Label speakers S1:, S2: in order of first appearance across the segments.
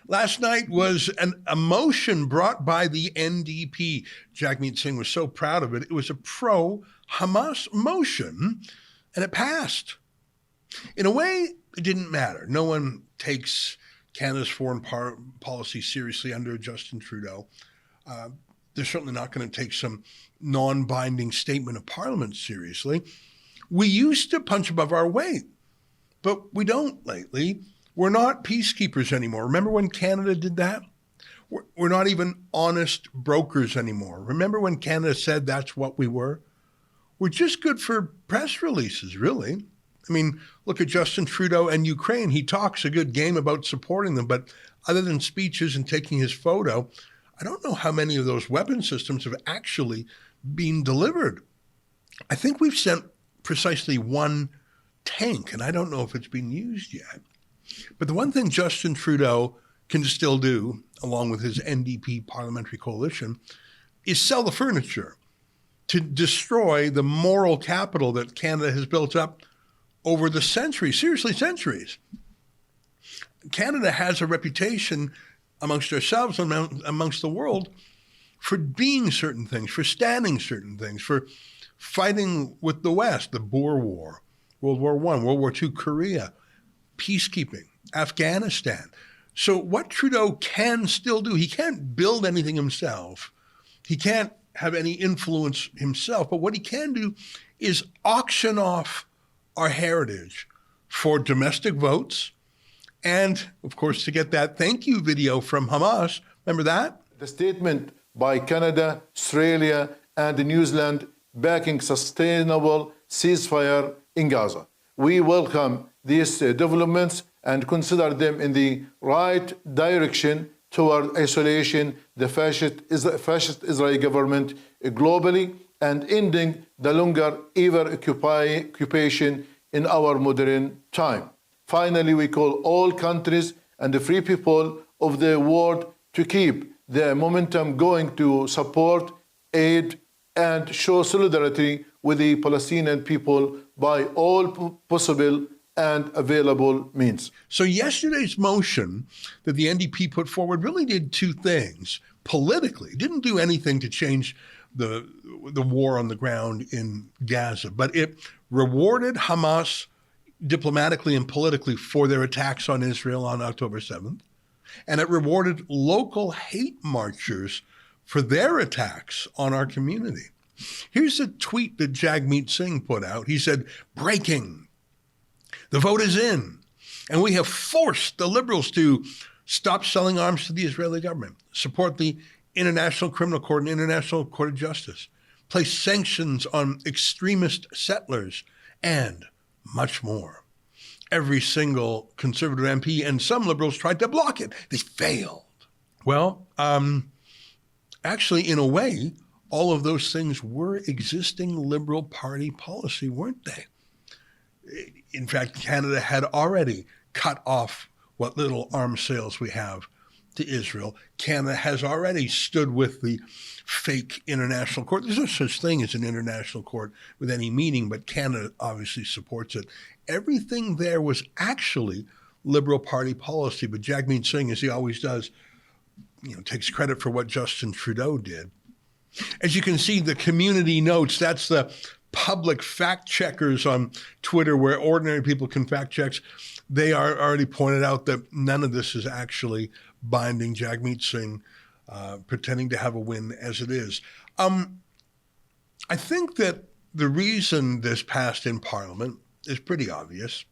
S1: Last night was a motion brought by the NDP. Jagmeet Singh was so proud of it. It was a pro-Hamas motion, and it passed. In a way, it didn't matter. No one takes Canada's foreign policy seriously under Justin Trudeau. They're certainly not going to take some non-binding statement of Parliament seriously. We used to punch above our weight, but we don't lately. We're not peacekeepers anymore. Remember when Canada did that? We're not even honest brokers anymore. Remember when Canada said that's what we were? We're just good for press releases, really. I mean, look at Justin Trudeau and Ukraine. He talks a good game about supporting them, but other than speeches and taking his photo, I don't know how many of those weapon systems have actually been delivered. I think we've sent precisely one tank, and I don't know if it's been used yet. But the one thing Justin Trudeau can still do, along with his NDP parliamentary coalition, is sell the furniture to destroy the moral capital that Canada has built up over the centuries, seriously centuries. Canada has a reputation amongst ourselves and amongst the world for being certain things, for standing certain things, for fighting with the West, the Boer War, World War I, World War II, Korea, peacekeeping, Afghanistan. So what Trudeau can still do, he can't build anything himself. He can't have any influence himself, but what he can do is auction off our heritage for domestic votes. And of course, to get that thank you video from Hamas, remember that?
S2: The statement by Canada, Australia, and New Zealand backing sustainable ceasefire in Gaza. We welcome these developments and consider them in the right direction toward isolation the fascist Israeli government globally and ending the longer ever occupation in our modern time. Finally, we call all countries and the free people of the world to keep the momentum going to support, aid, and show solidarity with the Palestinian people by all possible and available means.
S1: So yesterday's motion that the NDP put forward really did two things. Politically, it didn't do anything to change the war on the ground in Gaza, but it rewarded Hamas diplomatically and politically for their attacks on Israel on October 7th. And it rewarded local hate marchers for their attacks on our community. Here's a tweet that Jagmeet Singh put out. He said, breaking, the vote is in, and we have forced the Liberals to stop selling arms to the Israeli government, support the International Criminal Court and International Court of Justice, place sanctions on extremist settlers, and much more. Every single Conservative MP and some Liberals tried to block it. They failed. Well, actually, in a way, all of those things were existing Liberal Party policy, weren't they? In fact, Canada had already cut off what little arms sales we have to Israel. Canada has already stood with the fake international court. There's no such thing as an international court with any meaning, but Canada obviously supports it. Everything there was actually Liberal Party policy, but Jagmeet Singh, as he always does, takes credit for what Justin Trudeau did. As you can see, the community notes, that's the public fact checkers on Twitter where ordinary people can fact checks. They are already pointed out that none of this is actually binding. Jagmeet Singh pretending to have a win as it is. I think that the reason this passed in Parliament is pretty obvious.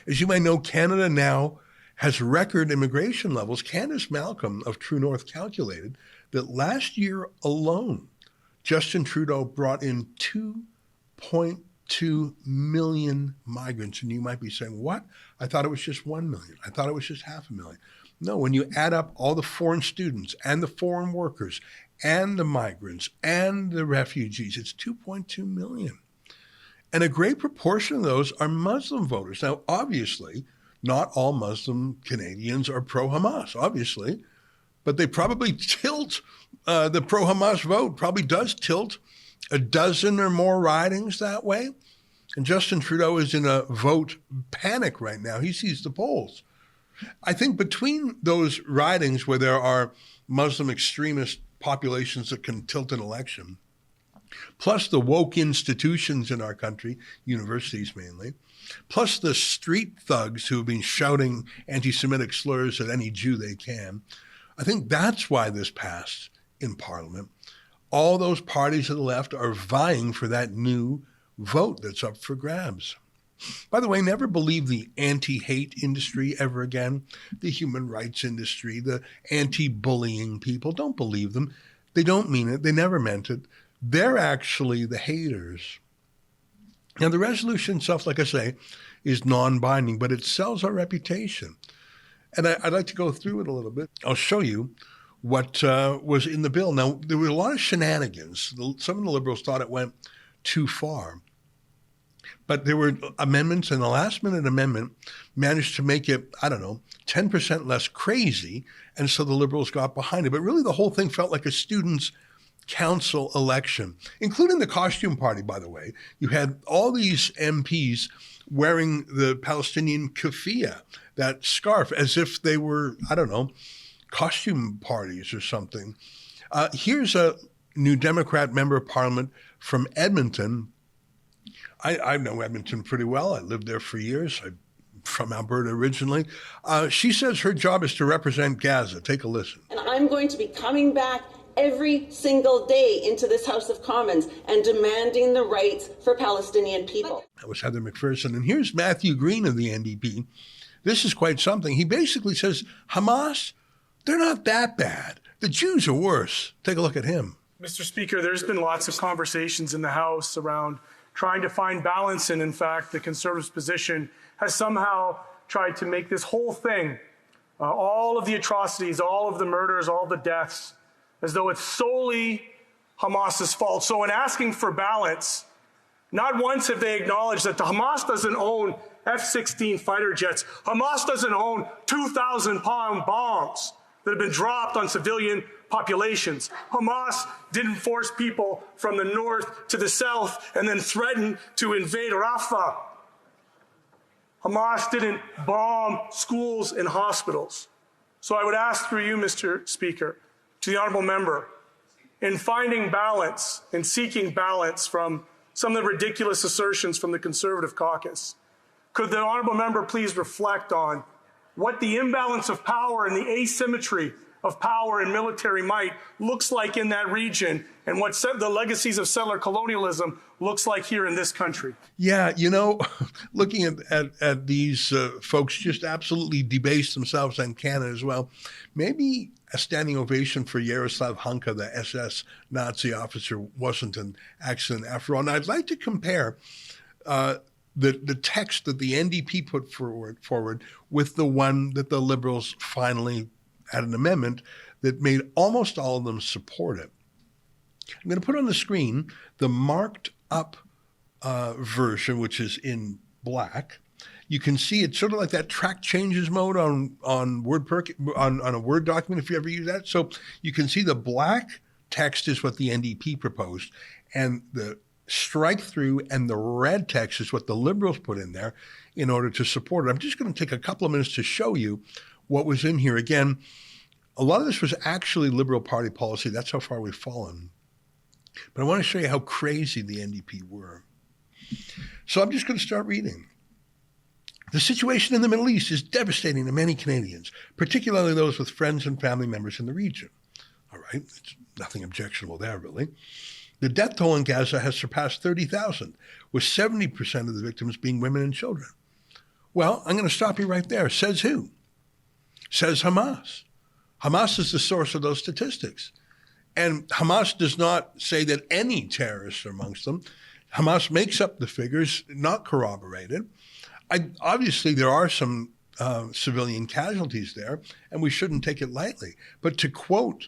S1: As you may know, Canada now has record immigration levels. Candace Malcolm of True North calculated that last year alone, Justin Trudeau brought in 2.2 million migrants. And you might be saying, what? I thought it was just 1 million. I thought it was just 500,000. No, when you add up all the foreign students and the foreign workers and the migrants and the refugees, it's 2.2 million. And a great proportion of those are Muslim voters. Now, obviously, not all Muslim Canadians are pro-Hamas, obviously, but they probably tilt, the pro-Hamas vote probably does tilt a dozen or more ridings that way. And Justin Trudeau is in a vote panic right now. He sees the polls. I think between those ridings where there are Muslim extremist populations that can tilt an election, plus the woke institutions in our country, universities mainly, plus the street thugs who have been shouting anti-Semitic slurs at any Jew they can, I think that's why this passed in Parliament. All those parties to the left are vying for that new vote that's up for grabs. By the way, never believe the anti-hate industry ever again. The human rights industry, the anti-bullying people, don't believe them. They don't mean it. They never meant it. They're actually the haters. Now, the resolution itself, like I say, is non-binding, but it sells our reputation. And I'd like to go through it a little bit. I'll show you what was in the bill. Now, there were a lot of shenanigans. Some of the Liberals thought it went too far. But there were amendments, and the last-minute amendment managed to make it, 10% less crazy, and so the Liberals got behind it. But really, the whole thing felt like a students' council election, including the costume party, by the way. You had all these MPs wearing the Palestinian keffiyeh, that scarf, as if they were, costume parties or something. Here's a New Democrat member of Parliament from Edmonton. I know Edmonton pretty well. I lived there for years. I'm from Alberta originally. She says her job is to represent Gaza. Take a listen.
S3: And I'm going to be coming back every single day into this House of Commons and demanding the rights for Palestinian people.
S1: That was Heather McPherson. And here's Matthew Green of the NDP. This is quite something. He basically says, Hamas, they're not that bad. The Jews are worse. Take a look at him.
S4: Mr. Speaker, there's been lots of conversations in the House around trying to find balance, and in fact, the Conservatives' position has somehow tried to make this whole thing, all of the atrocities, all of the murders, all the deaths, as though it's solely Hamas's fault. So in asking for balance, not once have they acknowledged that the Hamas doesn't own F-16 fighter jets. Hamas doesn't own 2,000-pound bombs that have been dropped on civilian populations. Hamas didn't force people from the north to the south and then threaten to invade Rafah. Hamas didn't bomb schools and hospitals. So I would ask through you, Mr. Speaker, to the honourable member, in finding balance, in seeking balance from some of the ridiculous assertions from the Conservative caucus, could the honourable member please reflect on what the imbalance of power and the asymmetry of power and military might looks like in that region, and what the legacies of settler colonialism looks like here in this country?
S1: Yeah, looking at these folks just absolutely debase themselves and Canada as well, maybe a standing ovation for Yaroslav Hunka, the SS Nazi officer, wasn't an accident after all. And I'd like to compare the text that the NDP put forward with the one that the Liberals finally had an amendment that made almost all of them support it. I'm going to put on the screen the marked up version, which is in black. You can see it's sort of like that track changes mode on a Word document, if you ever use that. So you can see the black text is what the NDP proposed, and the strike through and the red text is what the Liberals put in there in order to support it. I'm just going to take a couple of minutes to show you what was in here. Again, a lot of this was actually Liberal Party policy. That's how far we've fallen. But I want to show you how crazy the NDP were. So I'm just going to start reading. The situation in the Middle East is devastating to many Canadians, particularly those with friends and family members in the region. All right, it's nothing objectionable there, really. The death toll in Gaza has surpassed 30,000, with 70% of the victims being women and children. Well, I'm going to stop you right there. Says who? Says Hamas. Hamas is the source of those statistics. And Hamas does not say that any terrorists are amongst them. Hamas makes up the figures, not corroborated. Obviously, there are some civilian casualties there, and we shouldn't take it lightly. But to quote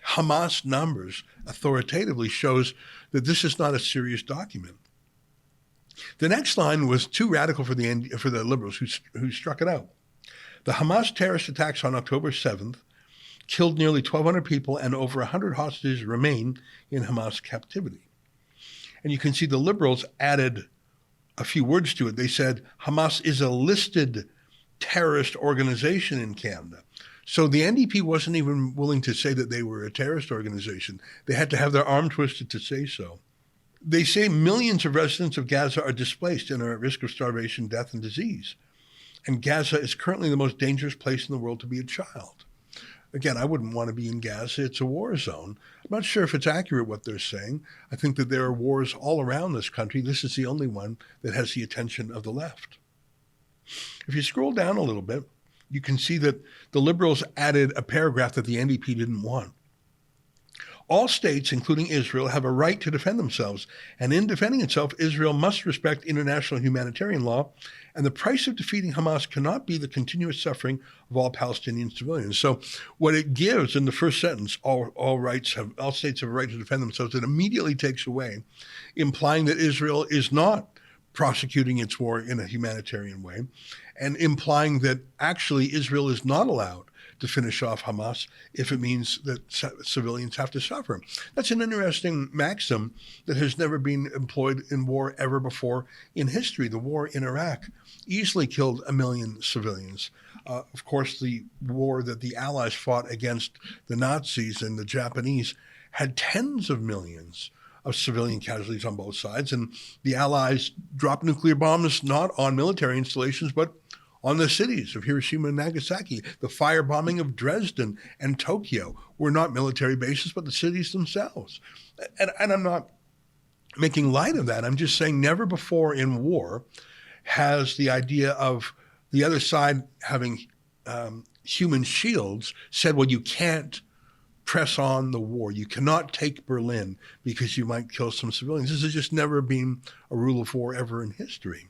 S1: Hamas numbers authoritatively shows that this is not a serious document. The next line was too radical for the Liberals, who struck it out. The Hamas terrorist attacks on October 7th killed nearly 1,200 people, and over 100 hostages remain in Hamas captivity. And you can see the Liberals added a few words to it. They said Hamas is a listed terrorist organization in Canada. So the NDP wasn't even willing to say that they were a terrorist organization. They had to have their arm twisted to say so. They say millions of residents of Gaza are displaced and are at risk of starvation, death, and disease. And Gaza is currently the most dangerous place in the world to be a child. Again, I wouldn't want to be in Gaza. It's a war zone. I'm not sure if it's accurate what they're saying. I think that there are wars all around this country. This is the only one that has the attention of the left. If you scroll down a little bit, you can see that the Liberals added a paragraph that the NDP didn't want. All states, including Israel, have a right to defend themselves, and in defending itself, Israel must respect international humanitarian law, and the price of defeating Hamas cannot be the continuous suffering of all Palestinian civilians. So what it gives in the first sentence, all states have a right to defend themselves, it immediately takes away, implying that Israel is not prosecuting its war in a humanitarian way, and implying that actually Israel is not allowed to finish off Hamas if it means that civilians have to suffer. That's an interesting maxim that has never been employed in war ever before in history. The war in Iraq easily killed 1 million civilians. Of course, the war that the Allies fought against the Nazis and the Japanese had tens of millions of civilian casualties on both sides. And the Allies dropped nuclear bombs not on military installations, but on the cities of Hiroshima and Nagasaki. The firebombing of Dresden and Tokyo were not military bases, but the cities themselves. And I'm not making light of that. I'm just saying never before in war has the idea of the other side having human shields said, well, you can't press on the war. You cannot take Berlin because you might kill some civilians. This has just never been a rule of war ever in history.